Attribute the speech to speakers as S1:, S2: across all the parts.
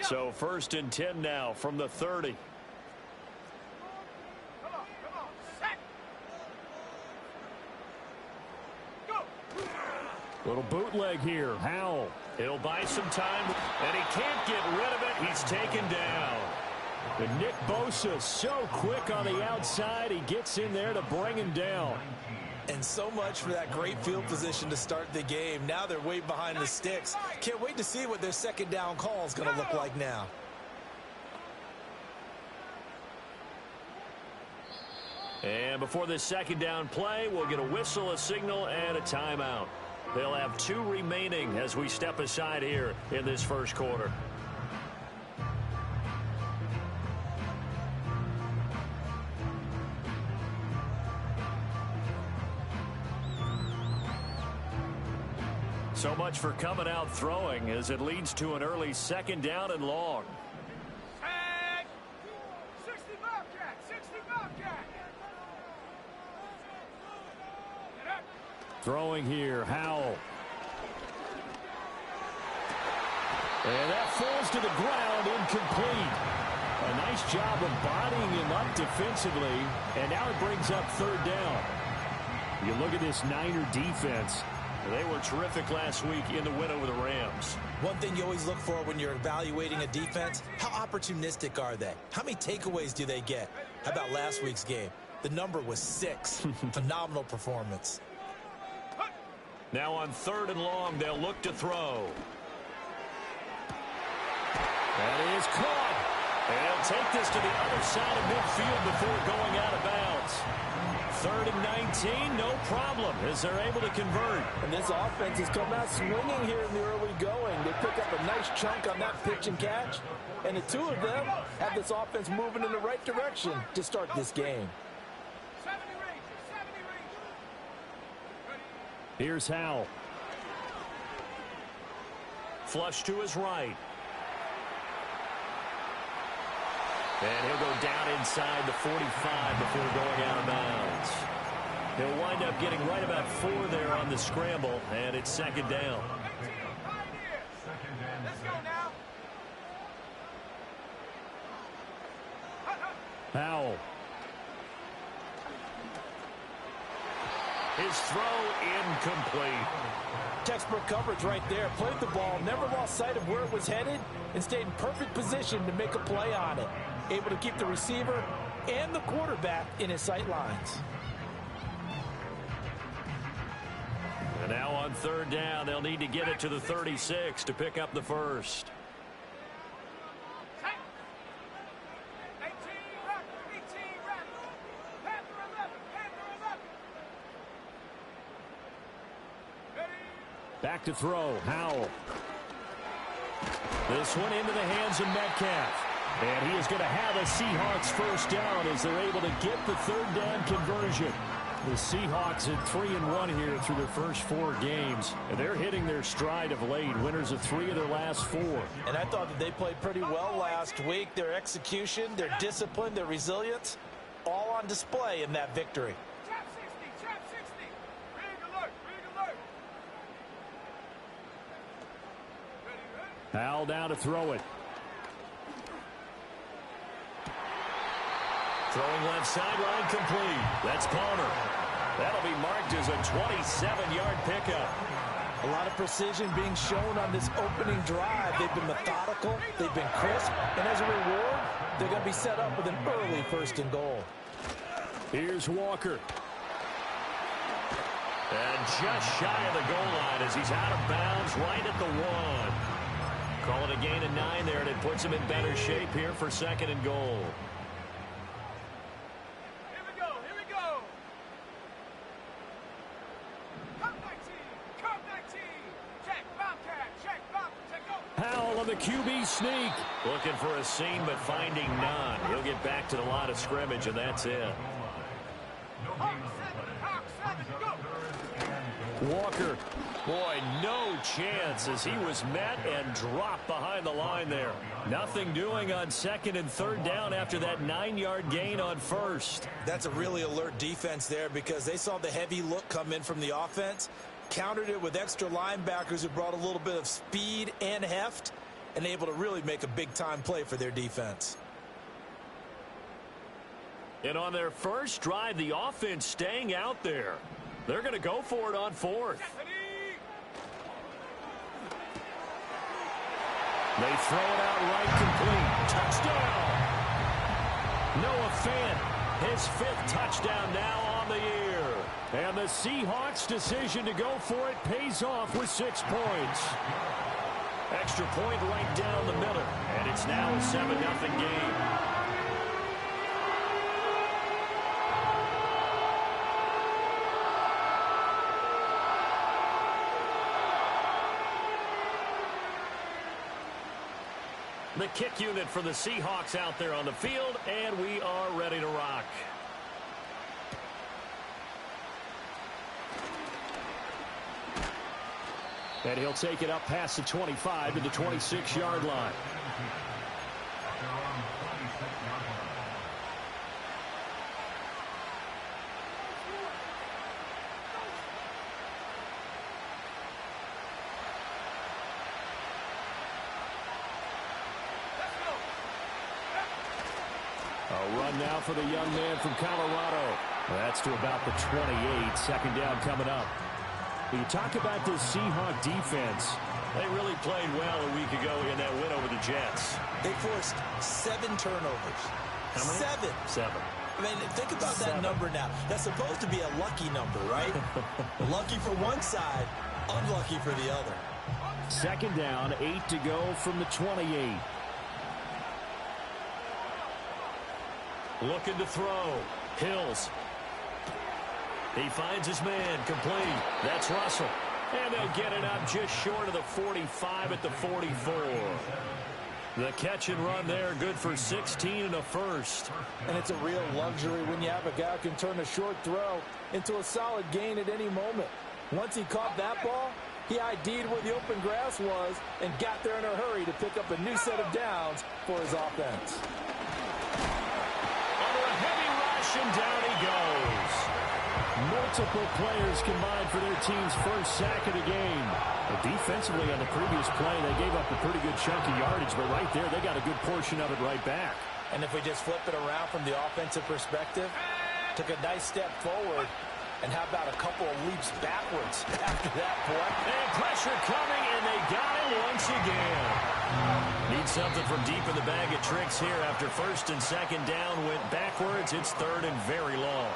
S1: So 1st and 10 now from the 30. Little bootleg here. Howell. He'll buy some time, and he can't get rid of it. He's taken down. And Nick Bosa, so quick on the outside. He gets in there to bring him down.
S2: And so much for that great field position to start the game. Now they're way behind the sticks. Can't wait to see what their second down call is going to look like now.
S1: And before this second down play, we'll get a whistle, a signal, and a timeout. They'll have 2 remaining as we step aside here in this first quarter. So much for coming out throwing as it leads to an early second down and long. Throwing here, Howell. And that falls to the ground, incomplete. A nice job of bodying him up defensively, and now it brings up 3rd down. You look at this Niner defense. They were terrific last week in the win over the Rams.
S2: One thing you always look for when you're evaluating a defense, how opportunistic are they? How many takeaways do they get? How about last week's game? The number was 6. Phenomenal performance.
S1: Now on 3rd and long, they'll look to throw. That is caught. And he'll take this to the other side of midfield before going out of bounds. 3rd and 19, no problem, as they're able to convert.
S3: And this offense has come out swinging here in the early going. They pick up a nice chunk on that pitch and catch. And the 2 of them have this offense moving in the right direction to start this game.
S1: Here's Howell. Flush to his right. And he'll go down inside the 45 before going out of bounds. He'll wind up getting right about 4 there on the scramble, and it's 2nd down. Howell. His throw incomplete.
S3: Textbook coverage right there. Played the ball, never lost sight of where it was headed, and stayed in perfect position to make a play on it. Able to keep the receiver and the quarterback in his sight lines.
S1: And now on 3rd down, they'll need to get it to the 36 to pick up the first. Back to throw, Howell. This one into the hands of Metcalf. And he is going to have a Seahawks first down as they're able to get the 3rd down conversion. The Seahawks at 3-1 here through their first 4 games. And they're hitting their stride of late. Winners of 3 of their last 4.
S3: And I thought that they played pretty well last week. Their execution, their discipline, their resilience, all on display in that victory.
S1: Howell down to throw it. Throwing left sideline complete. That's Palmer. That'll be marked as a 27-yard pickup.
S3: A lot of precision being shown on this opening drive. They've been methodical. They've been crisp. And as a reward, they're going to be set up with an early 1st and goal.
S1: Here's Walker. And just shy of the goal line as he's out of bounds right at the 1. Call it a gain of 9 there, and it puts him in better shape here for 2nd and goal.
S4: Here we go. Come 19. Check, Bobcat, go.
S1: Howell on the QB sneak. Looking for a seam, but finding none. He'll get back to the line of scrimmage, and that's it.
S4: Hawk 7, go.
S1: Walker. Boy, no chance as he was met and dropped behind the line there. Nothing doing on 2nd and 3rd down after that 9-yard gain on 1st.
S2: That's a really alert defense there because they saw the heavy look come in from the offense, countered it with extra linebackers who brought a little bit of speed and heft, and able to really make a big-time play for their defense.
S1: And on their first drive, the offense staying out there. They're going to go for it on fourth. They throw it out right, complete. Touchdown! Noah Fant, his 5th touchdown now on the year. And the Seahawks' decision to go for it pays off with 6 points. Extra point right down the middle. And it's now a 7-0 game. The kick unit for the Seahawks out there on the field, and we are ready to rock. And he'll take it up past the 25 to the 26-yard line. A run now for the young man from Colorado. That's to about the 28. Second down coming up. You talk about this Seahawk defense. They really played well a week ago in that win over the Jets.
S2: They forced 7 turnovers.
S1: How many?
S2: 7. I mean, think about that number now. That's supposed to be a lucky number, right? Lucky for one side, unlucky for the other.
S1: Second down, 8 to go from the 28. Looking to throw. Hills. He finds his man, complete. That's Russell. And they'll get it up just short of the 45 at the 44. The catch and run there, good for 16 and a first.
S3: And it's a real luxury when you have a guy who can turn a short throw into a solid gain at any moment. Once he caught that ball, he ID'd where the open grass was and got there in a hurry to pick up a new set of downs for his offense.
S1: Under a heavy rush, and down he goes. Multiple players combined for their team's first sack of the game. But defensively on the previous play, they gave up a pretty good chunk of yardage, but right there, they got a good portion of it right back.
S3: And if we just flip it around from the offensive perspective, took a nice step forward, and how about a couple of leaps backwards after that point?
S1: And pressure coming, and they got it once again. Need something from deep in the bag of tricks here. After first and second down went backwards, it's third and very long.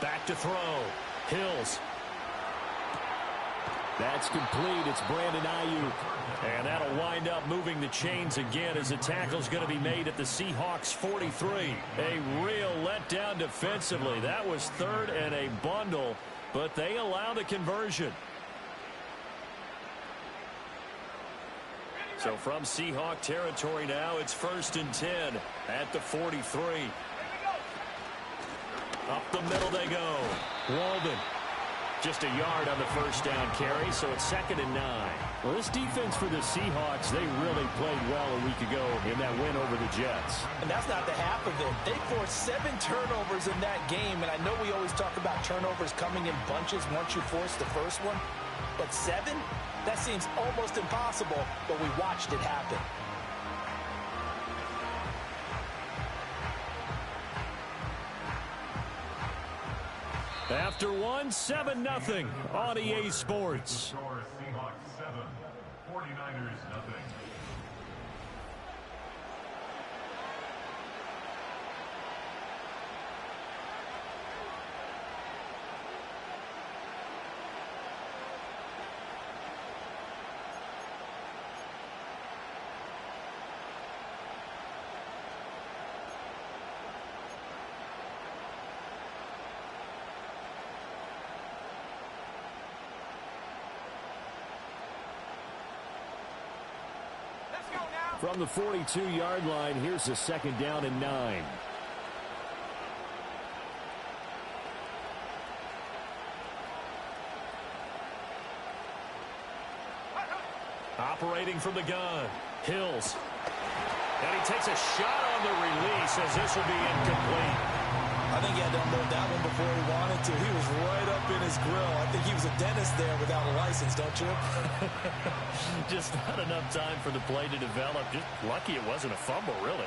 S1: Back to throw. Hills. That's complete. It's Brandon Ayuk. And that'll wind up moving the chains again as the tackle's going to be made at the Seahawks 43. A real letdown defensively. That was third and a bundle, but they allow the conversion. So from Seahawk territory now, it's first and 10 at the 43. Up the middle they go. Walden. Just a yard on the first down carry, so it's second and 9. Well, this defense for the Seahawks, they really played well a week ago in that win over the Jets.
S3: And that's not the half of it. They forced 7 turnovers in that game, and I know we always talk about turnovers coming in bunches once you force the first one, but 7? That seems almost impossible, but we watched it happen.
S1: After one, 7-0 on EA Sports.
S4: Seahawks 7, 49ers nothing.
S1: From the 42-yard line, here's the second down and 9. Operating from the gun, Hills. And he takes a shot on the release as this will be incomplete.
S2: I think he had to unload that one before he wanted to. He was right up in his grill. I think he was a dentist there without a license, don't you?
S1: Just not enough time for the play to develop. Just lucky it wasn't a fumble, really.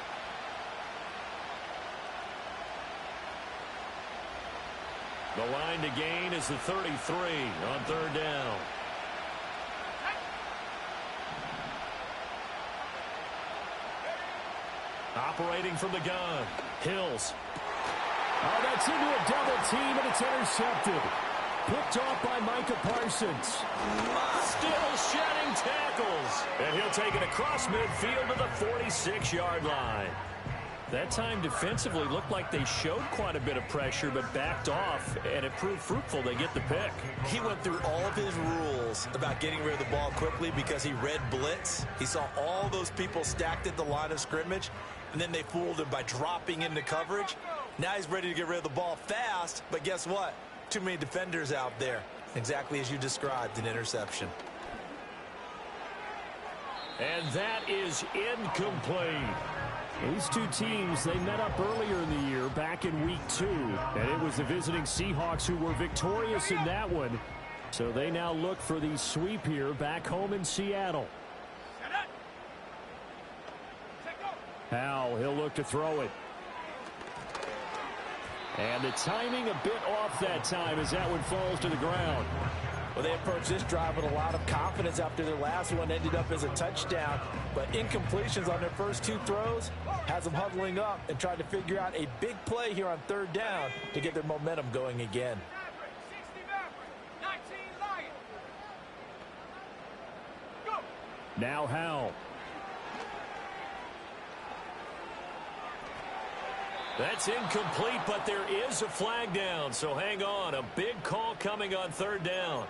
S1: The line to gain is the 33 on third down. Operating from the gun, Hills.
S5: Oh, that's into a double team, and it's intercepted. Picked off by Micah Parsons.
S1: Still shedding tackles. And he'll take it across midfield to the 46-yard line. That time defensively looked like they showed quite a bit of pressure, but backed off, and it proved fruitful. They get the pick.
S2: He went through all of his rules about getting rid of the ball quickly because he read blitz. He saw all those people stacked at the line of scrimmage, and then they fooled him by dropping into coverage. Now he's ready to get rid of the ball fast, but guess what? Too many defenders out there. Exactly as you described, an interception.
S1: And that is incomplete.
S5: These two teams, they met up earlier in the year, back in week 2. And it was the visiting Seahawks who were victorious in that one. So they now look for the sweep here back home in Seattle. Howell, he'll look to throw it. And the timing a bit off that time as that one falls to the ground.
S3: Well, they approached this drive with a lot of confidence after their last one ended up as a touchdown. But incompletions on their first 2 throws has them huddling up and trying to figure out a big play here on third down to get their momentum going again.
S5: Now Howell.
S1: That's incomplete, but there is a flag down, so hang on. A big call coming on third down.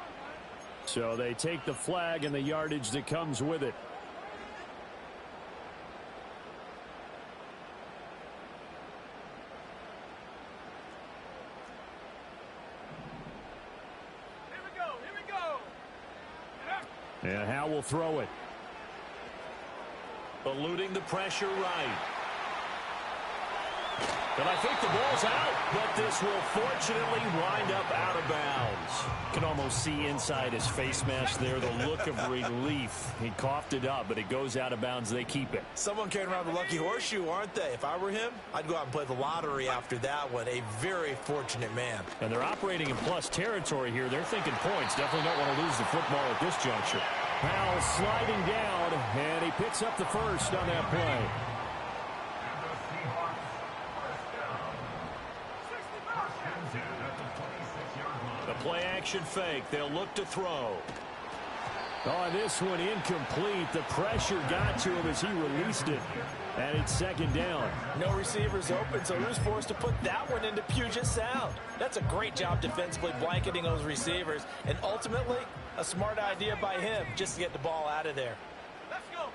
S5: So they take the flag and the yardage that comes with it.
S6: Here we go.
S5: And Howell will throw it.
S1: Eluding the pressure right. And I think the ball's out, but this will fortunately wind up out of bounds.
S5: Can almost see inside his face mask there the look of relief. He coughed it up, but it goes out of bounds. They keep it.
S2: Someone carrying around the lucky horseshoe, aren't they? If I were him, I'd go out and play the lottery after that one. A very fortunate man.
S5: And they're operating in plus territory here. They're thinking points. Definitely don't want to lose the football at this juncture. Howell sliding down, and he picks up the first on that play.
S1: The play action fake. They'll look to throw.
S5: Oh, this one incomplete. The pressure got to him as he released it. And it's second down.
S3: No receivers open, so he was forced to put that one into Puget Sound. That's a great job defensively blanketing those receivers. And ultimately, a smart idea by him just to get the ball out of there.
S6: Let's go.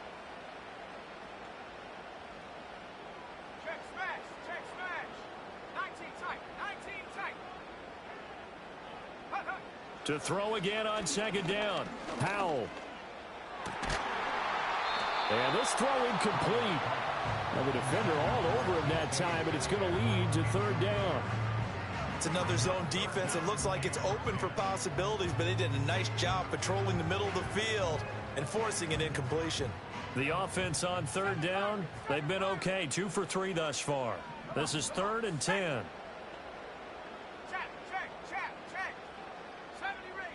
S6: Check smash. 19 tight.
S5: To throw again on second down. Howell. And this throw incomplete. Now the defender all over him that time, but it's going to lead to third down.
S2: It's another zone defense. It looks like it's open for possibilities, but they did a nice job patrolling the middle of the field and forcing an incompletion.
S5: The offense on third down, they've been okay. 2 for 3 thus far. This is 3rd and 10.
S6: Check. 70 range.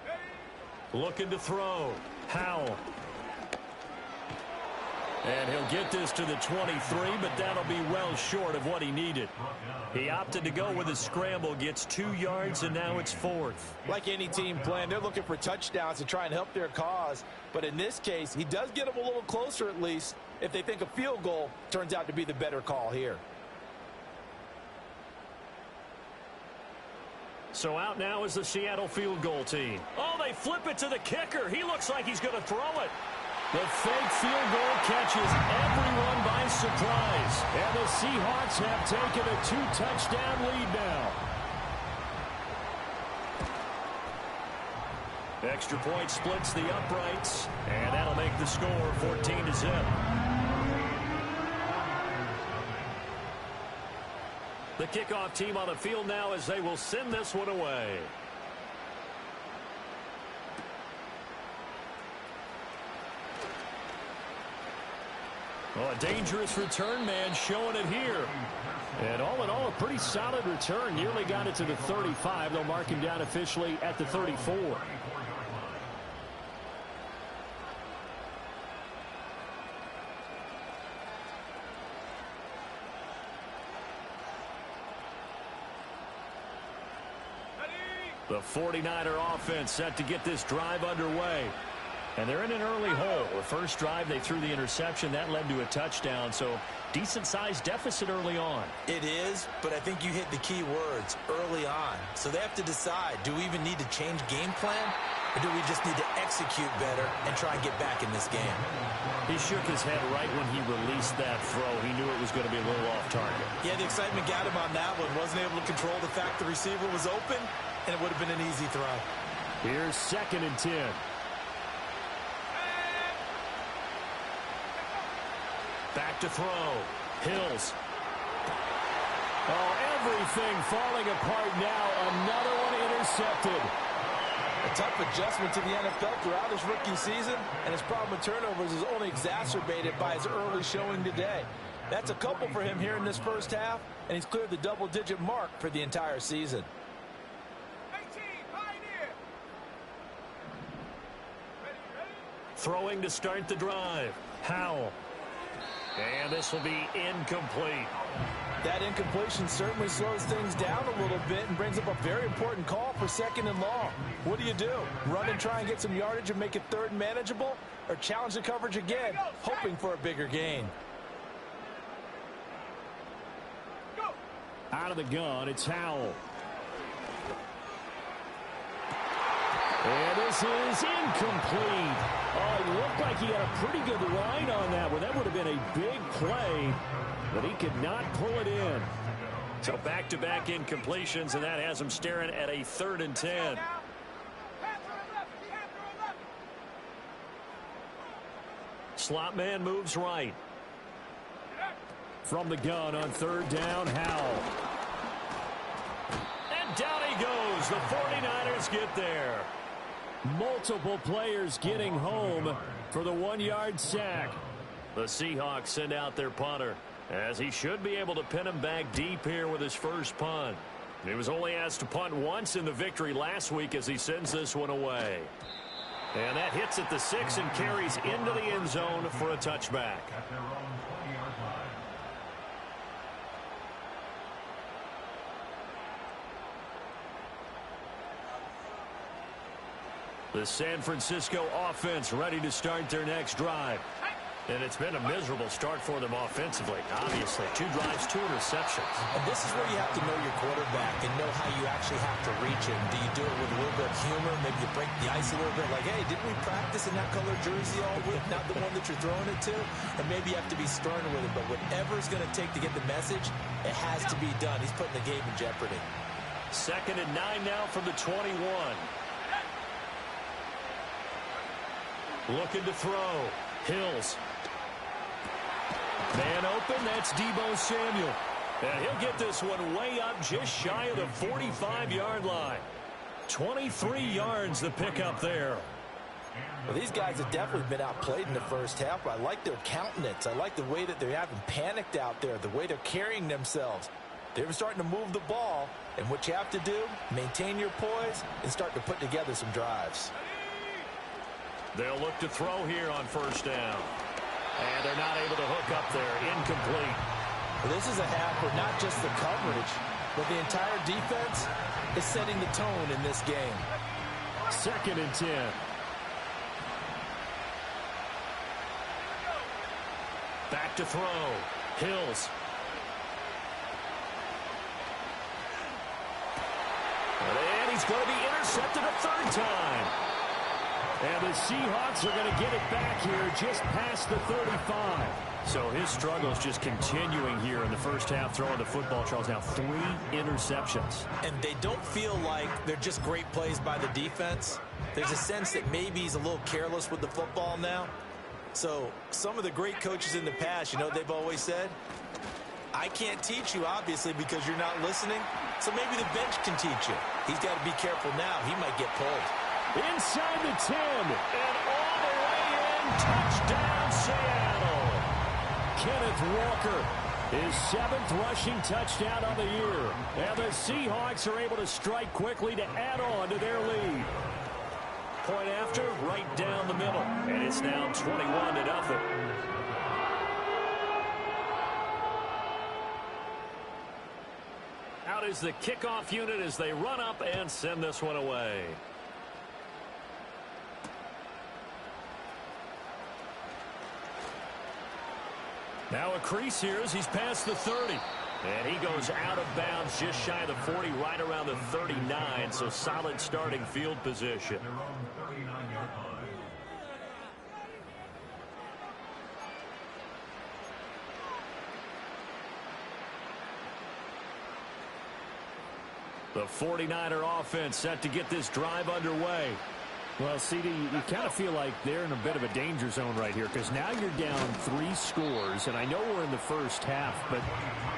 S6: Ready?
S5: Looking to throw. Howell. And he'll get this to the 23, but that'll be well short of what he needed. He opted to go with a scramble, gets 2 yards, and now it's 4th.
S3: Like any team playing, they're looking for touchdowns to try and help their cause. But in this case, he does get them a little closer at least if they think a field goal turns out to be the better call here.
S5: So out now is the Seattle field goal team. Oh, they flip it to the kicker. He looks like he's going to throw it. The fake field goal catches everyone by surprise. And the Seahawks have taken a 2-touchdown lead now. Extra point splits the uprights, and that'll make the score 14-0. The kickoff team on the field now as they will send this one away. Oh, a dangerous return man showing it here. And all in all, a pretty solid return. Nearly got it to the 35. They'll mark him down officially at the 34. The 49er offense set to get this drive underway. And they're in an early hole. The first drive, they threw the interception. That led to a touchdown. So decent-sized deficit early on.
S2: It is, but I think you hit the key words, early on. So they have to decide, do we even need to change game plan? Or do we just need to execute better and try and get back in this game?
S5: He shook his head right when he released that throw. He knew it was going to be a little off target.
S2: Yeah, the excitement got him on that one. Wasn't able to control the fact the receiver was open, and it would have been an easy throw.
S5: Here's 2nd and 10. Back to throw. Hills. Oh, everything falling apart now. Another one intercepted.
S3: A tough adjustment to the NFL throughout his rookie season, and his problem with turnovers is only exacerbated by his early showing today. That's a couple for him here in this first half, and he's cleared the double-digit mark for the entire season.
S6: 18, Pioneer. Ready.
S5: Throwing to start the drive. Howell. And this will be incomplete.
S3: That incompletion certainly slows things down a little bit and brings up a very important call for 2nd and long. What do? Run and try and get some yardage and make it 3rd and manageable? Or challenge the coverage again, hoping for a bigger gain?
S6: Go.
S1: Out of the gun, it's Howell. And this is incomplete. Oh, it looked like he had a pretty good line on that one. That would have been a big play, but he could not pull it in.
S5: So back-to-back incompletions, and that has him staring at a 3rd and 10. Slot man moves right.
S1: From the gun on 3rd down, Howell.
S5: And down he goes. The 49ers get there.
S1: Multiple players getting home for the 1-yard sack.
S5: The Seahawks send out their punter, as he should be able to pin him back deep here with his first punt. He was only asked to punt once in the victory last week as he sends this one away. And that hits at the 6 and carries into the end zone for a touchback.
S4: At their own 20-yard line.
S5: The San Francisco offense ready to start their next drive. And it's been a miserable start for them offensively. Obviously, 2 drives, 2 interceptions.
S2: And this is where you have to know your quarterback and know how you actually have to reach him. Do you do it with a little bit of humor? Maybe you break the ice a little bit like, hey, didn't we practice in that color jersey all week? Not the one that you're throwing it to? And maybe you have to be stern with it. But whatever it's going to take to get the message, it has to be done. He's putting the game in jeopardy.
S5: 2nd and 9 now from the 21. Looking to throw. Hills. Man open, that's Deebo Samuel. And he'll get this one way up just shy of the 45-yard line. 23 yards the pickup there.
S3: Well, these guys have definitely been outplayed in the first half. I like their countenance. I like the way that they haven't panicked out there, the way they're carrying themselves. They're starting to move the ball, and what you have to do, maintain your poise and start to put together some drives.
S5: They'll look to throw here on 1st down. And they're not able to hook up there. Incomplete.
S3: Well, this is a half where not just the coverage, but the entire defense is setting the tone in this game.
S1: 2nd and 10.
S5: Back to throw. Hills. And he's going to be intercepted a 3rd time.
S1: And the Seahawks are going to get it back here just past the 35.
S5: So his struggles just continuing here in the first half, throwing the football. Charles, now 3 interceptions.
S2: And they don't feel like they're just great plays by the defense. There's a sense that maybe he's a little careless with the football now. So some of the great coaches in the past, you know, they've always said, I can't teach you, obviously, because you're not listening. So maybe the bench can teach you. He's got to be careful now. He might get pulled.
S1: Inside the 10, and all the way in. Touchdown, Seattle. Kenneth Walker, his 7th rushing touchdown of the year. And the Seahawks are able to strike quickly to add on to their lead. Point after, right down the middle. And it's now 21-0. Out is the kickoff unit as they run up and send this one away. Now a crease here as he's past the 30. And he goes out of bounds just shy of the 40, right around the 39. So solid starting field position.
S4: Their own 39-yard line.
S1: The 49er offense set to get this drive underway.
S5: Well, CD, you kind of feel like they're in a bit of a danger zone right here because now you're down 3 scores, and I know we're in the first half, but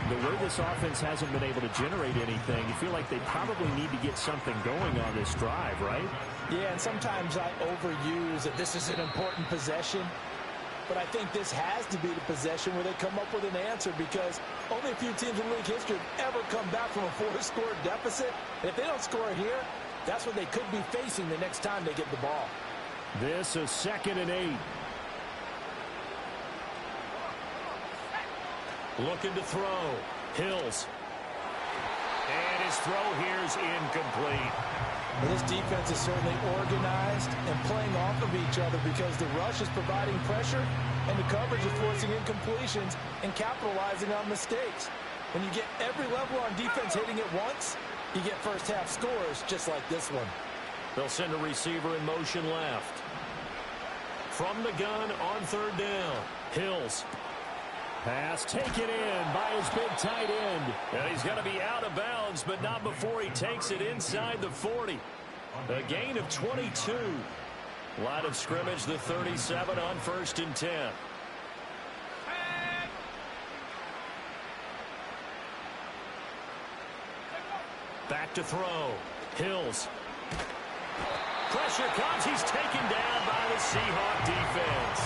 S5: the way this offense hasn't been able to generate anything, you feel like they probably need to get something going on this drive, right?
S3: Yeah, and sometimes I overuse that this is an important possession. But I think this has to be the possession where they come up with an answer because only a few teams in league history have ever come back from a 4-score deficit. And if they don't score here, that's what they could be facing the next time they get the ball.
S1: This is 2nd and 8. Looking to throw. Hills. And his throw here is incomplete.
S3: Well, this defense is certainly organized and playing off of each other because the rush is providing pressure and the coverage is forcing incompletions and capitalizing on mistakes. When you get every level on defense hitting it once, you get first half scores just like this one.
S1: They'll send a receiver in motion left. From the gun on 3rd down. Hills. Pass taken in by his big tight end. And he's going to be out of bounds, but not before he takes it inside the 40. A gain of 22. Line of scrimmage, the 37 on 1st and 10. Back to throw. Hills. Pressure comes. He's taken down by the Seahawk defense.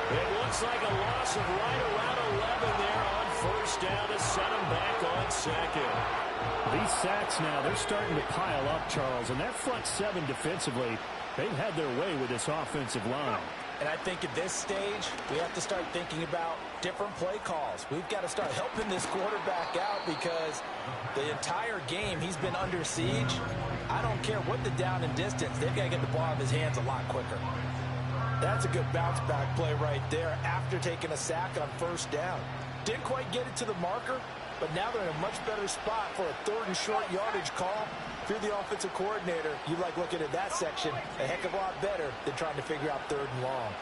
S1: It looks like a loss of right around 11 there on 1st down to set him back on 2nd.
S5: These sacks now, they're starting to pile up, Charles, and that front 7 defensively, they've had their way with this offensive line.
S3: And I think at this stage, we have to start thinking about different play calls. We've got to start helping this quarterback out because the entire game he's been under siege. I don't care what the down and distance. They've got to get the ball out of his hands a lot quicker. That's a good bounce back play right there after taking a sack on 1st down. Didn't quite get it to the marker, but now they're in a much better spot for a 3rd and short yardage call. If you're the offensive coordinator, you like looking at that section a heck of a lot better than trying to figure out 3rd and long.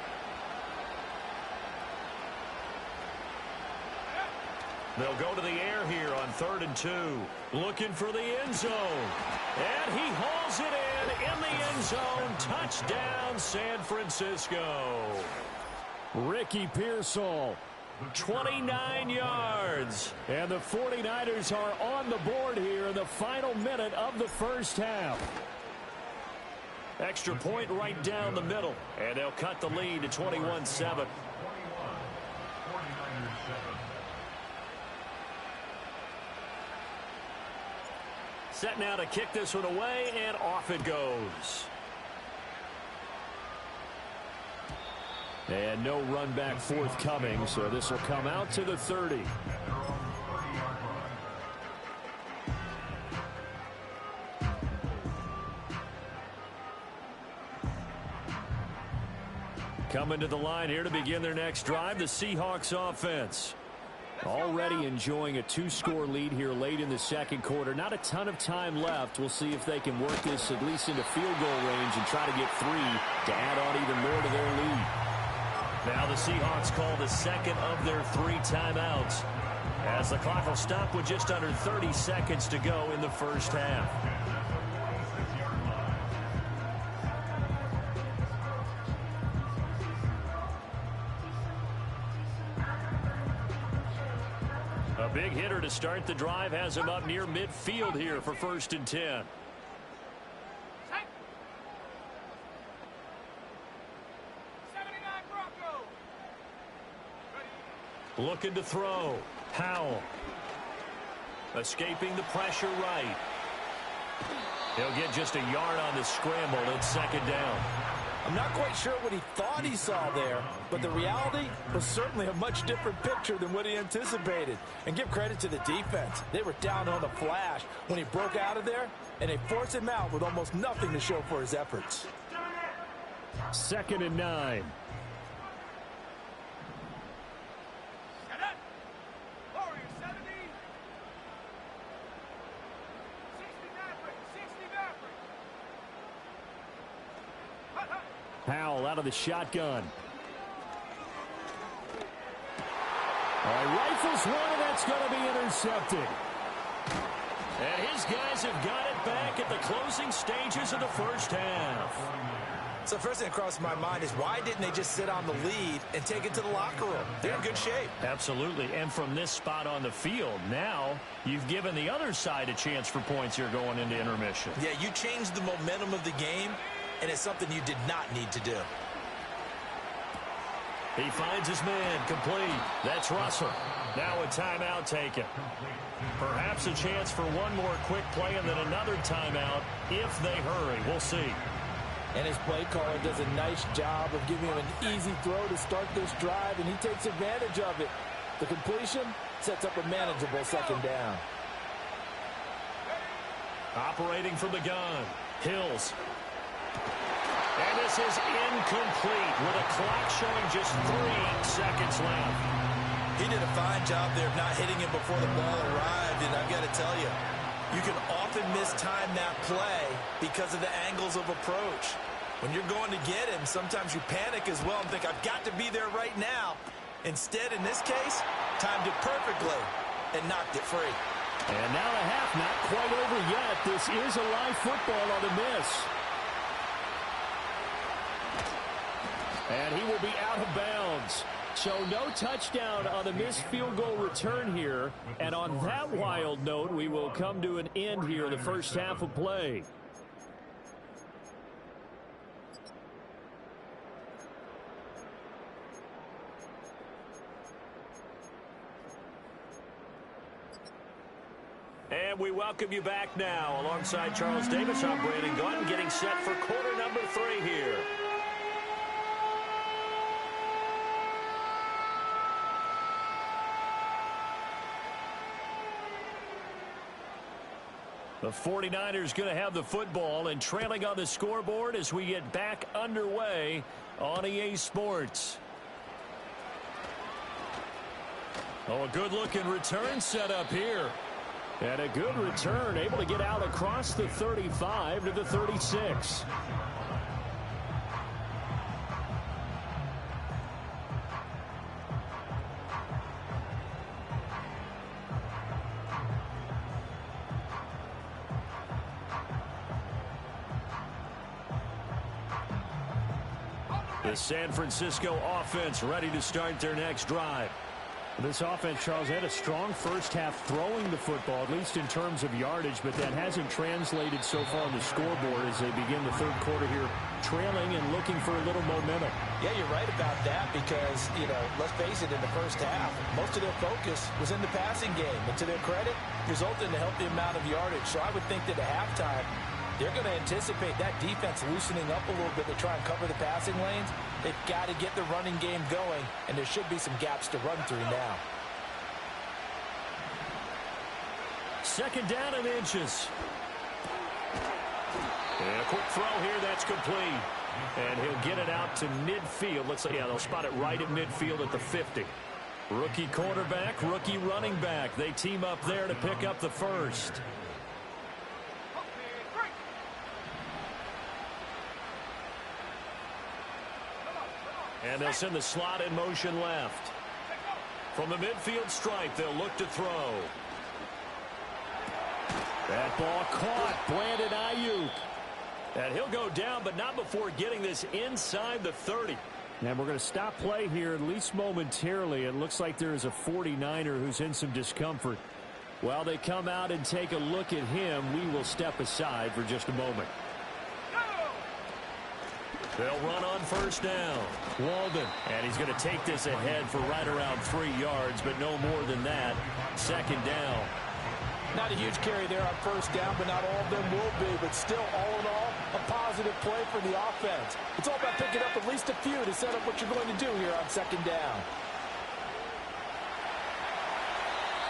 S1: They'll go to the air here on 3rd and 2. Looking for the end zone. And he hauls it in the end zone. Touchdown, San Francisco. Ricky Pearsall, 29 yards. And the 49ers are on the board here in the final minute of the first half. Extra point right down the middle. And they'll cut the lead to 21-7. Set now to kick this one away, and off it goes. And no run back forthcoming, so this will come out to the 30. Coming to the line here to begin their next drive, the Seahawks offense. Already enjoying a 2-score lead here late in the 2nd quarter. Not a ton of time left. We'll see if they can work this at least into field goal range and try to get 3 to add on even more to their lead. Now the Seahawks call the 2nd of their 3 timeouts as the clock will stop with just under 30 seconds to go in the first half. A
S5: to start the drive has him up near midfield here for 1st and 10.
S6: Set. 79 Broncos. Ready.
S5: Looking to throw. Howell. Escaping the pressure right. He'll get just a yard on the scramble at 2nd down.
S3: I'm not quite sure what he thought he saw there, but the reality was certainly a much different picture than what he anticipated. And give credit to the defense. They were down on the flash when he broke out of there, and they forced him out with almost nothing to show for his efforts.
S1: 2nd and 9.
S6: Set up. Warriors 70. 60 Maverick. 60 Maverick. Hut, hut.
S1: Howell out of the shotgun. Rifles one, and that's going to be intercepted.
S5: And his guys have got it back at the closing stages of the 1st half.
S2: So first thing that crossed my mind is why didn't they just sit on the lead and take it to the locker room? They're in good shape.
S5: Absolutely. And from this spot on the field, now you've given the other side a chance for points here going into intermission.
S2: Yeah, you changed the momentum of the game, and it's something you did not need to do.
S5: He finds his man complete. That's Russell. Now a timeout taken. Perhaps a chance for one more quick play and then another timeout if they hurry. We'll see.
S3: And his play caller does a nice job of giving him an easy throw to start this drive, and he takes advantage of it. The completion sets up a manageable 2nd down.
S5: Operating from the gun. Hills. And this is incomplete with a clock showing just 3 seconds left.
S2: He did a fine job there of not hitting him before the ball arrived, and I've got to tell you, you can often mistime that play because of the angles of approach. When you're going to get him, sometimes you panic as well and think, I've got to be there right now. Instead, in this case, timed it perfectly and knocked it free.
S1: And now the half not quite over yet. This is a live football on the miss. And he will be out of bounds. So no touchdown on the missed field goal return here. And on that wild note, we will come to an end here in the 1st half of play.
S5: And we welcome you back now. Alongside Charles Davis, I'm Brandon Gunn, getting set for quarter number 3 here. The 49ers going to have the football and trailing on the scoreboard as we get back underway on EA Sports. Oh, a good-looking return set up here. And a good return, able to get out across the 35 to the 36. The San Francisco offense ready to start their next drive.
S1: This offense, Charles, had a strong 1st half throwing the football, at least in terms of yardage, but that hasn't translated so far on the scoreboard as they begin the 3rd quarter here, trailing and looking for a little momentum.
S3: Yeah, you're right about that because, let's face it, in the 1st half, most of their focus was in the passing game. And to their credit, resulted in a healthy amount of yardage. So I would think that at halftime, they're going to anticipate that defense loosening up a little bit to try and cover the passing lanes. They've got to get the running game going, and there should be some gaps to run through now.
S5: 2nd down and inches. And a quick throw here, that's complete. And he'll get it out to midfield. Let's say, they'll spot it right at midfield at the 50. Rookie quarterback, rookie running back. They team up there to pick up the 1st. And they'll send the slot in motion left. From the midfield stripe, they'll look to throw.
S1: That ball caught. Brandon Ayuk.
S5: And he'll go down, but not before getting this inside the 30.
S1: And we're going to stop play here, at least momentarily. It looks like there is a 49er who's in some discomfort. While they come out and take a look at him, we will step aside for just a moment.
S5: They'll run on first down.
S1: Walden.
S5: And he's going to take this ahead for right around 3 yards, but no more than that. Second down.
S3: Not a huge carry there on first down, but not all of them will be. But still, all in all, a positive play for the offense. It's all about picking up at least a few to set up what you're going to do here on second down.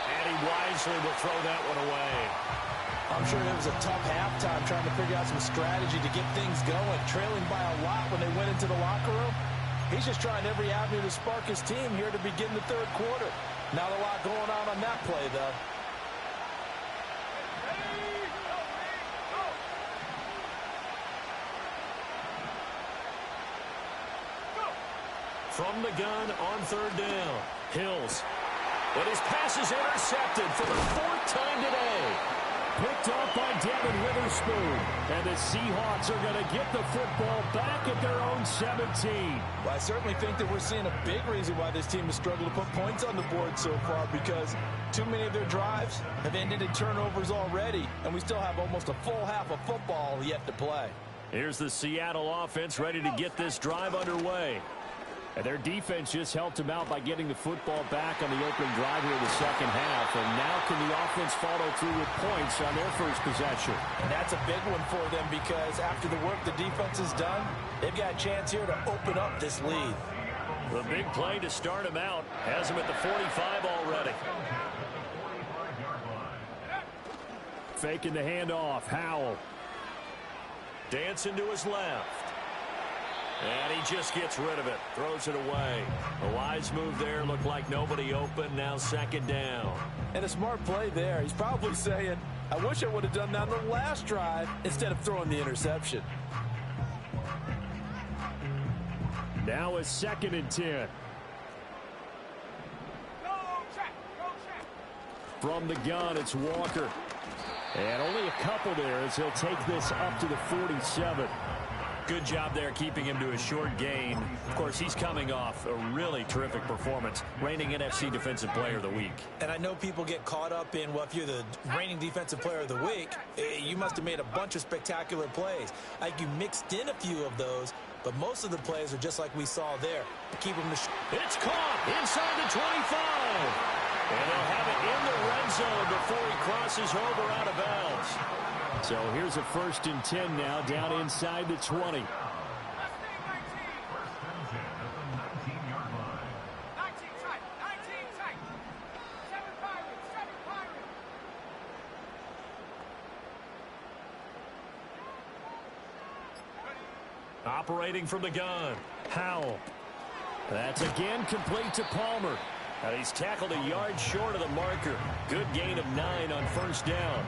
S5: And he wisely will throw that one away.
S3: I'm sure it was a tough halftime trying to figure out some strategy to get things going, trailing by a lot when they went into the locker room. He's just trying every avenue to spark his team here to begin the third quarter. Not a lot going on that play, though.
S5: From the gun on third down. Hills. But his pass is intercepted for the 4th time today.
S1: Picked up by Devin Witherspoon. And the Seahawks are going to get the football back at their own 17.
S3: Well, I certainly think that we're seeing a big reason why this team has struggled to put points on the board so far, because too many of their drives have ended in turnovers already, and we still have almost a full half of football yet to play.
S5: Here's the Seattle offense ready to get this drive underway.
S1: And their defense just helped them out by getting the football back on the opening drive here in the second half. And now can the offense follow through with points on their first possession?
S3: And that's a big one for them, because after the work the defense has done, they've got a chance here to open up this lead.
S5: The big play to start him out has him at the 45 already.
S1: Faking the handoff. Howell.
S5: Dancing to his left. And he just gets rid of it. Throws it away. A wise move there. Looked like nobody open. Now second down.
S3: And a smart play there. He's probably saying, I wish I would have done that on the last drive instead of throwing the interception.
S1: Now a 2nd and 10. From the gun, it's Walker. And only a couple there as he'll take this up to the 47.
S5: Good job there keeping him to a short gain. Of course, he's coming off a really terrific performance, reigning NFC Defensive Player of the Week.
S2: And I know people get caught up in, well, if you're the reigning Defensive Player of the Week, you must have made a bunch of spectacular plays. Like, you mixed in a few of those, but most of the plays are just like we saw there. Keep them to
S5: It's caught inside the 25. And they'll have it in the red zone before he crosses over out of bounds.
S1: So here's a 1st and 10 now, down inside the 20.
S5: Operating from the gun.
S1: Howell. That's again complete to Palmer.
S5: And he's tackled a yard short of the marker. Good gain of 9 on first down.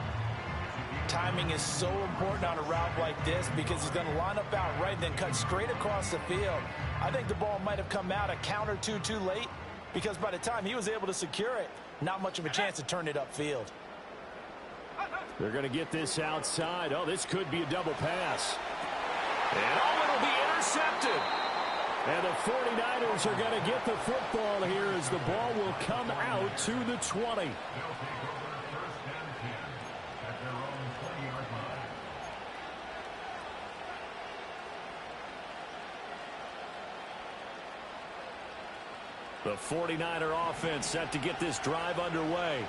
S3: Timing is so important on a route like this, because he's going to line up out right and then cut straight across the field. I think the ball might have come out a count or two too late, because by the time he was able to secure it, not much of a chance to turn it upfield.
S1: They're going to get this outside. Oh, this could be a double pass.
S5: And it'll be intercepted.
S1: And the 49ers are going to get the football here as the ball will come out to the 20.
S5: The 49er offense set to get this drive underway.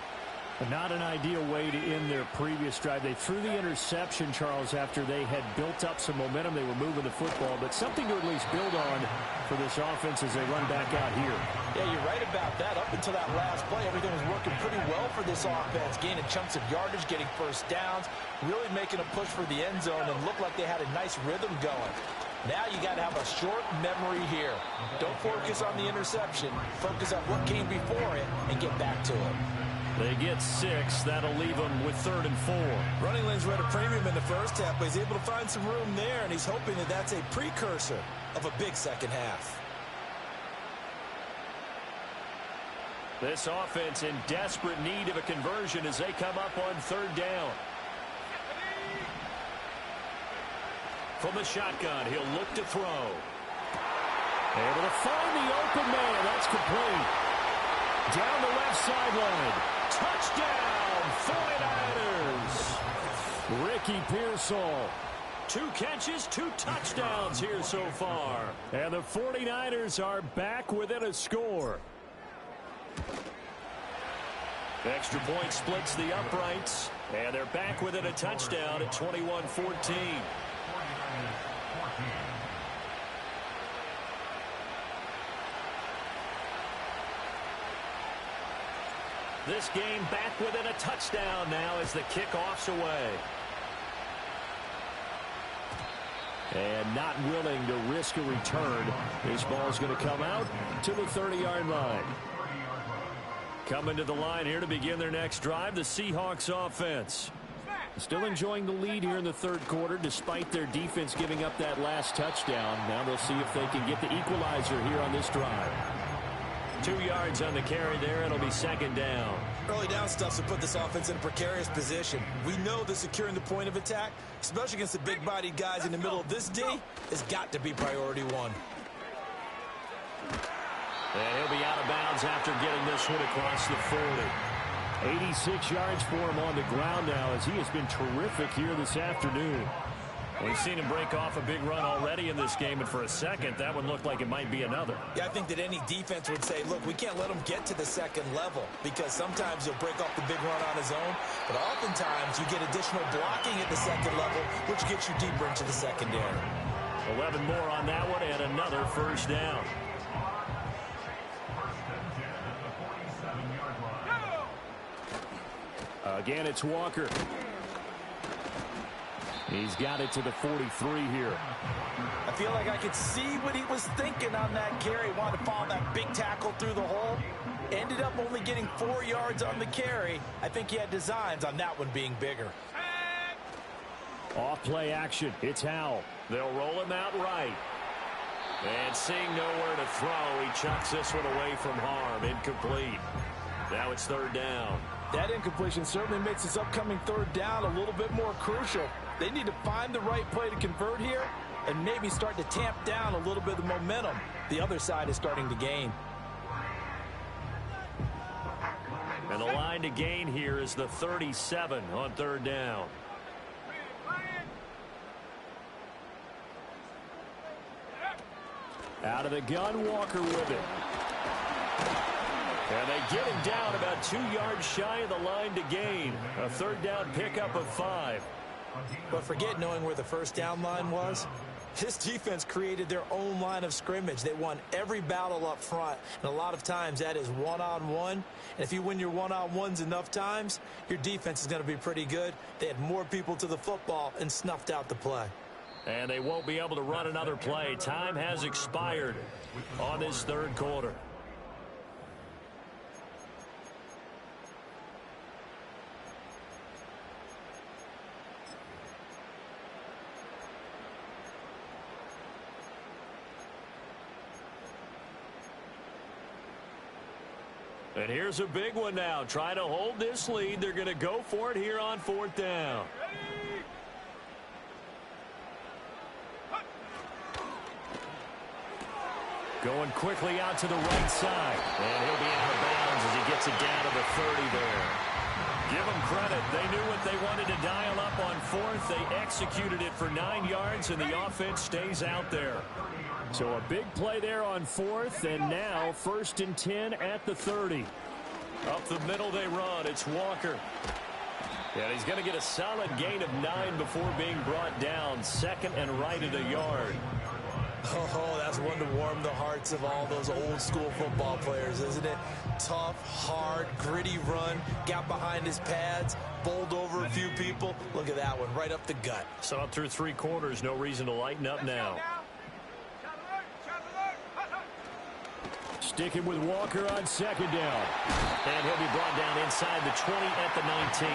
S1: Not an ideal way to end their previous drive. They threw the interception, Charles, after they had built up some momentum. They were moving the football, but something to at least build on for this offense as they run back out here.
S3: Yeah, you're right about that. Up until that last play, everything was working pretty well for this offense, gaining chunks of yardage, getting first downs, really making a push for the end zone, and looked like they had a nice rhythm going. Now you got to have a short memory here. Don't focus on the interception. Focus on what came before it and get back to it.
S5: They get 6. That'll leave them with 3rd and 4.
S2: Running lanes were at a premium in the first half, but he's able to find some room there, and he's hoping that that's a precursor of a big second half.
S5: This offense in desperate need of a conversion as they come up on 3rd down. From the shotgun, he'll look to throw.
S1: Able to find the open man. That's complete. Down the left sideline.
S5: Touchdown,
S1: 49ers. Ricky Pearsall.
S5: 2 catches, 2 touchdowns here so far.
S1: And the 49ers are back within a score.
S5: Extra point splits the uprights. And they're back within a touchdown at 21-14. This game back within a touchdown now as the kickoff's away.
S1: And not willing to risk a return. This ball's going to come out to the 30-yard line. Coming to the line here to begin their next drive, the Seahawks offense. Still enjoying the lead here in the third quarter despite their defense giving up that last touchdown. Now they'll see if they can get the equalizer here on this drive.
S5: 2 yards on the carry there. It'll be second down.
S2: Early down stuff to put this offense in a precarious position. We know that securing the point of attack, especially against the big-bodied guys in the middle of this D, has got to be priority one.
S5: And he'll be out of bounds after getting this one across the 40.
S1: 86 yards for him on the ground now as he has been terrific here this afternoon.
S5: We've seen him break off a big run already in this game, and for a second, that one looked like it might be another.
S2: Yeah, I think that any defense would say, look, we can't let him get to the second level because sometimes he'll break off the big run on his own, but oftentimes you get additional blocking at the second level, which gets you deeper into the secondary.
S5: 11 more on that one and another first down.
S1: Again, it's Walker. He's got it to the 43 here.
S3: I feel like I could see what he was thinking on that carry. Wanted to follow that big tackle through the hole. Ended up only getting 4 yards on the carry. I think he had designs on that one being bigger.
S1: Off play action. It's Howell.
S5: They'll roll him out right. And seeing nowhere to throw, he chucks this one away from harm. Incomplete. Now it's third down.
S3: That incompletion certainly makes this upcoming third down a little bit more crucial. They need to find the right play to convert here and maybe start to tamp down a little bit of the momentum the other side is starting to gain.
S5: And the line to gain here is the 37 on third down.
S1: Out of the gun, Walker with it.
S5: And they get him down about 2 yards shy of the line to gain. A third down pickup of 5.
S2: But forget knowing where the first down line was. This defense created their own line of scrimmage. They won every battle up front, and a lot of times that is one-on-one. And if you win your one-on-ones enough times, your defense is going to be pretty good. They had more people to the football and snuffed out the play.
S5: And they won't be able to run another play. Time has expired on this third quarter. And here's a big one now. Trying to hold this lead. They're going to go for it here on fourth down. Going quickly out to the right side. And he'll be out of bounds as he gets it down to the 30 there. Give them credit. They knew what they wanted to dial up on fourth. They executed it for 9 yards, and the offense stays out there.
S1: So a big play there on fourth, and now 1st and 10 at the 30.
S5: Up the middle they run. It's Walker. And he's going to get a solid gain of 9 before being brought down. Second and right at a yard.
S2: Oh, that's one to warm the hearts of all those old school football players, isn't it? Tough, hard, gritty run. Got behind his pads, bowled over a few people. Look at that one, right up the gut.
S5: So up through 3 quarters, no reason to lighten up now.
S1: Sticking with Walker on second down.
S5: And he'll be brought down inside the 20 at the 19.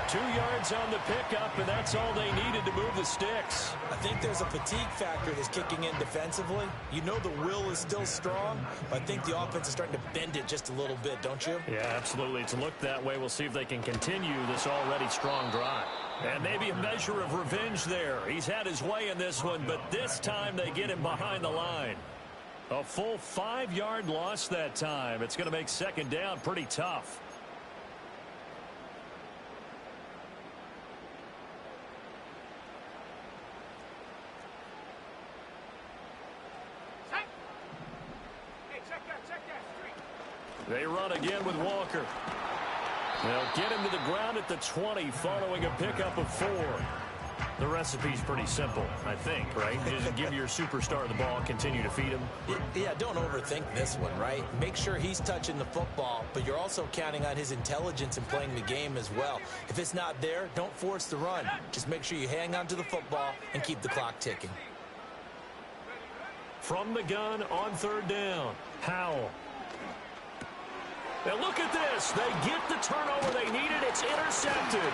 S5: 2 yards on the pickup, and that's all they needed to move the sticks.
S2: I think there's a fatigue factor that's kicking in defensively. You know the will is still strong, but I think the offense is starting to bend it just a little bit, don't you?
S5: Yeah, absolutely. It's looked that way. We'll see if they can continue this already strong drive. And maybe a measure of revenge there. He's had his way in this one, but this time they get him behind the line. A full 5-yard loss that time. It's going to make second down pretty tough. They run again with Walker. They'll get him to the ground at the 20 following a pickup of 4. The recipe's pretty simple, I think, right? Just give your superstar the ball, continue to feed him.
S2: Yeah, don't overthink this one, right? Make sure he's touching the football, but you're also counting on his intelligence in playing the game as well. If it's not there, don't force the run. Just make sure you hang on to the football and keep the clock ticking.
S5: From the gun on 3rd down, Howell. Now look at this. They get the turnover they needed. It's intercepted.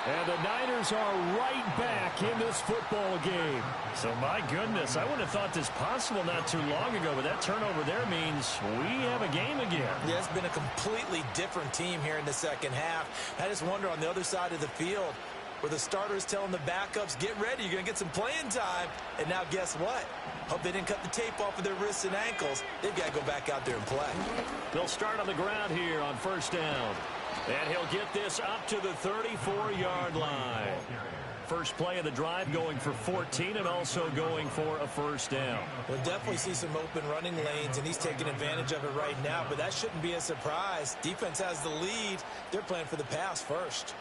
S1: And the Niners are right back in this football game.
S5: So, my goodness, I wouldn't have thought this possible not too long ago, but that turnover there means we have a game again.
S2: Yeah, it's been a completely different team here in the second half. I just wonder on the other side of the field where the starters telling the backups, get ready, you're going to get some playing time. And now guess what? Hope they didn't cut the tape off of their wrists and ankles. They've got to go back out there and play.
S5: They'll start on the ground here on 1st down. And he'll get this up to the 34-yard line. First play of the drive going for 14 and also going for a 1st down.
S2: We'll definitely see some open running lanes, and he's taking advantage of it right now, but that shouldn't be a surprise. Defense has the lead. They're playing for the pass first.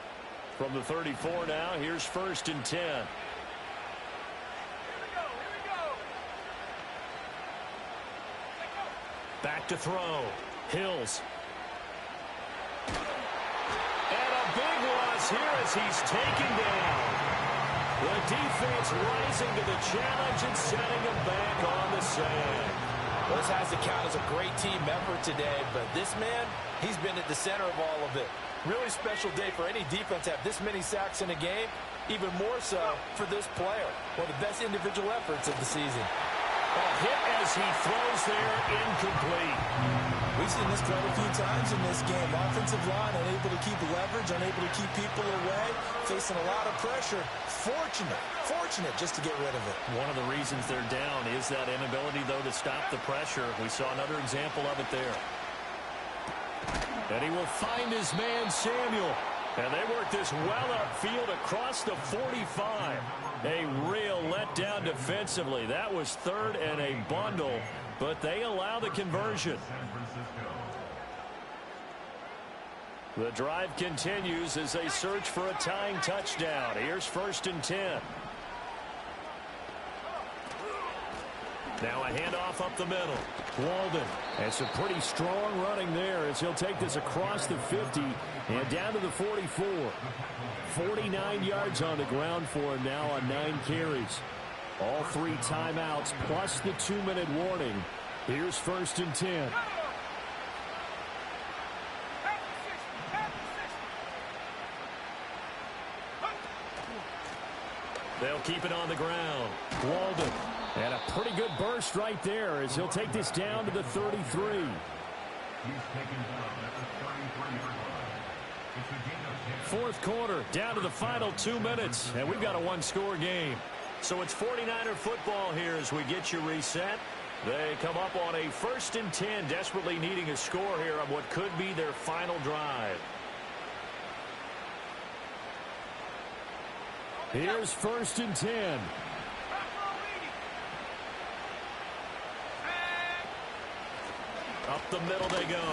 S5: From the 34 now, here's 1st and 10.
S6: Here we go.
S5: Back to throw. Hills. And a big loss here as he's taken down. The defense rising to the challenge and setting him back on the sand.
S3: Well, this has to count as a great team effort today, but this man, he's been at the center of all of it. Really special day for any defense to have this many sacks in a game, even more so for this player. One of the best individual efforts of the season.
S5: A hit as he throws there, incomplete.
S2: We've seen this quite a few times in this game. Offensive line unable to keep leverage, unable to keep people away, facing a lot of pressure. Fortunate just to get rid of it.
S5: One of the reasons they're down is that inability, though, to stop the pressure. We saw another example of it there. And he will find his man, Samuel. And they work this well upfield across the 45. A real letdown defensively. That was 3rd and a bundle, but they allow the conversion. The drive continues as they search for a tying touchdown. Here's 1st and 10. Now a handoff up the middle.
S1: Walden has some pretty strong running there as he'll take this across the 50 and down to the 44. 49 yards on the ground for him now on 9 carries. All 3 timeouts plus the 2-minute warning. Here's 1st and 10.
S5: They'll keep it on the ground.
S1: Walden. And a pretty good burst right there as he'll take this down to the 33.
S4: He's taken down at the 33-yard line. It's a gain of 10.
S1: 4th quarter, down to the final 2 minutes, and we've got a 1-score game.
S5: So it's 49er football here as we get you reset. They come up on a 1st and 10, desperately needing a score here on what could be their final drive.
S1: Here's 1st and 10.
S5: Up the middle they go.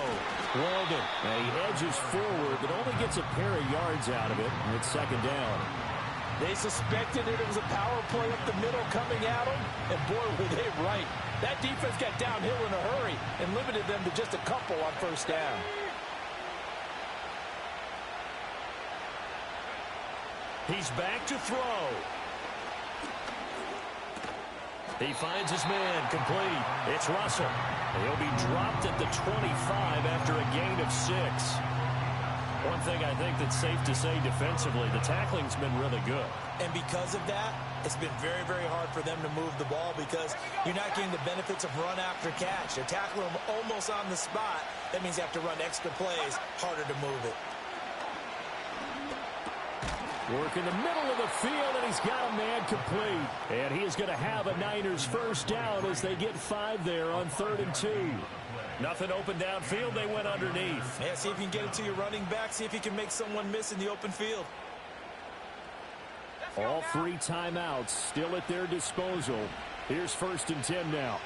S1: Walden. And he edges forward, but only gets a pair of yards out of it. And it's 2nd down.
S3: They suspected it was a power play up the middle coming at them, and boy, were they right. That defense got downhill in a hurry and limited them to just a couple on 1st down.
S5: He's back to throw. He finds his man, complete. It's Russell. He'll be dropped at the 25 after a gain of 6. One thing I think that's safe to say defensively, the tackling's been really good.
S2: And because of that, it's been very, very hard for them to move the ball because you're not getting the benefits of run after catch. They're tackling them almost on the spot. That means you have to run extra plays, harder to move it.
S1: Work in the middle of the field, and he's got a man complete. And he is going to have a Niners 1st down as they get 5 there on 3rd and 2.
S5: Nothing open downfield. They went underneath.
S2: Yeah, see if you can get it to your running back. See if you can make someone miss in the open field.
S1: All 3 timeouts still at their disposal. Here's 1st and 10 now.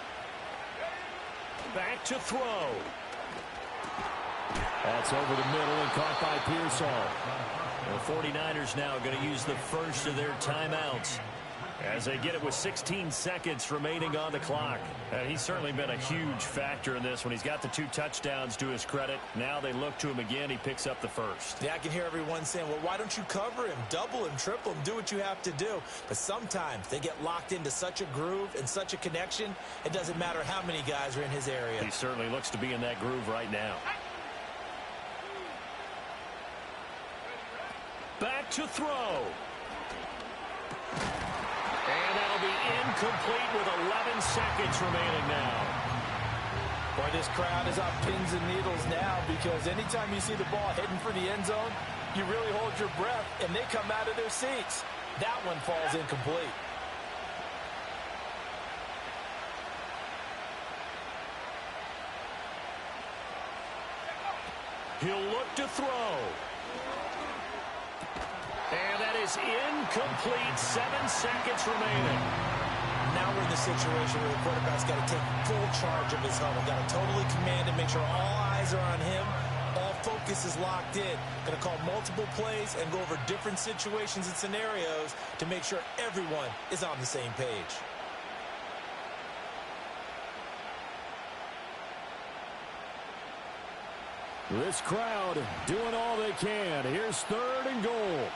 S5: Back to throw.
S1: That's over the middle and caught by Pearsall.
S5: The 49ers now going to use the first of their timeouts as they get it with 16 seconds remaining on the clock. And he's certainly been a huge factor in this when he's got the 2 touchdowns to his credit. Now they look to him again. He picks up the first.
S2: Yeah, I can hear everyone saying, well, why don't you cover him, double him, triple him, do what you have to do. But sometimes they get locked into such a groove and such a connection, it doesn't matter how many guys are in his area.
S5: He certainly looks to be in that groove right now. Back to throw. And that'll be incomplete with 11 seconds remaining now.
S3: Boy, this crowd is on pins and needles now because anytime you see the ball heading for the end zone, you really hold your breath, and they come out of their seats. That one falls incomplete.
S5: He'll look to throw. And that is incomplete. 7 seconds remaining.
S2: Now we're in the situation where the quarterback's got to take full charge of his huddle. Got to totally command and make sure all eyes are on him. All focus is locked in. Going to call multiple plays and go over different situations and scenarios to make sure everyone is on the same page.
S1: This crowd doing all they can. Here's 3rd and goal.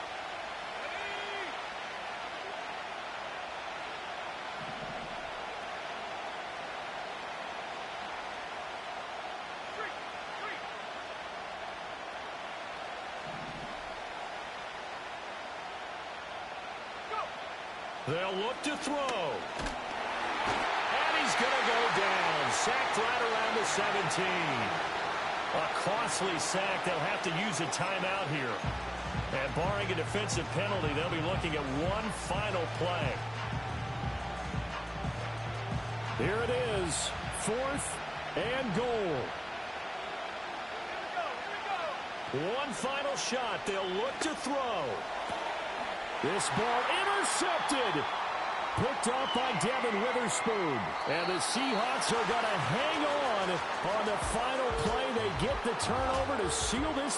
S5: They'll look to throw. And he's going to go down. Sacked right around the 17. A costly sack. They'll have to use a timeout here. And barring a defensive penalty, they'll be looking at one final play.
S1: Here it is. 4th and goal.
S5: One final shot. They'll look to throw.
S1: This ball intercepted. Picked off by Devin Witherspoon. And the Seahawks are going to hang on the final play. They get the turnover to seal this.